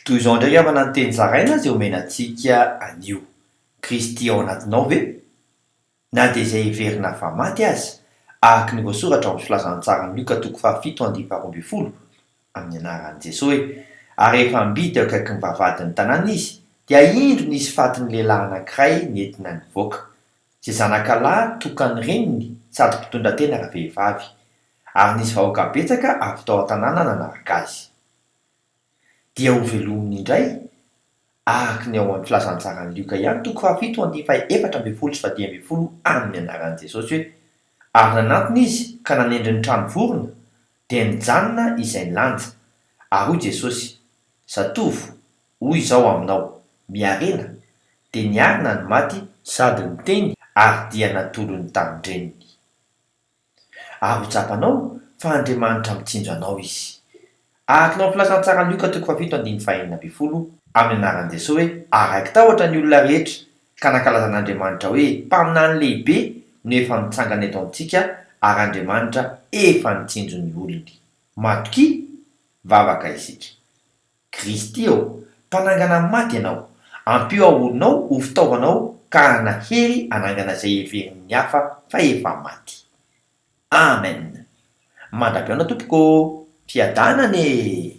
Toy izao ndray avana ny teny zaraina zay omenantsika anio. Kristy ao anatinao ve? Na dia izay heverina fa maty aza, araka ny voasoratra amin'ny filazantsara ny Luka 7:12 amin'ny anaran'i Jesosy hoe: ary rehefa mibidy eo akaiky ny vavahadin'ny tanàna izy, dia indro nisy fatin'ny lehilahy anankiray nentina nivoaka. Izay zanakalahy tokany reniny sady mpitondra tena ara-vehivavy, ary nisy vahoaka betsaka avy tao an-tanàna nanaraka azy. Dia ho velominy indray, araka ny ao amin'ny filazantsarany Luka ihany 7:14-15 amin'ny anaran'i Jesosy hoe: ary nanantona izy ka nanendry ny trano vorona, dia nijanona izay nilanja. Ary hoy Jesosy: zatovo, hoy izao aminao, miarena. Dia niarina ny maty sady niteny ary dia natolo ny tamin-dreniny. Ary ho tsapanao fa Andriamanitra mitsinjo anao izy. Araka ny ao amin'ny filazantsarany Luka 7:15 amin'ny anaran'i Jesosy hoe: araiky tahotra ny olona rehetra ka nankalazan'Andriamanitra hoe mpaminany lehibe no efa mitsangana eto amintsika, ary Andriamanitra efa nitsinjo ny olony. Matoki, vavaka isika. Kristy eo, mpanangana maty ianao, ampio ahonao ho fitaovanao ka anahery anangana izay heverin'ny hafa fa efa maty. Amen. Mandra-piaona tompoko, fiadanane.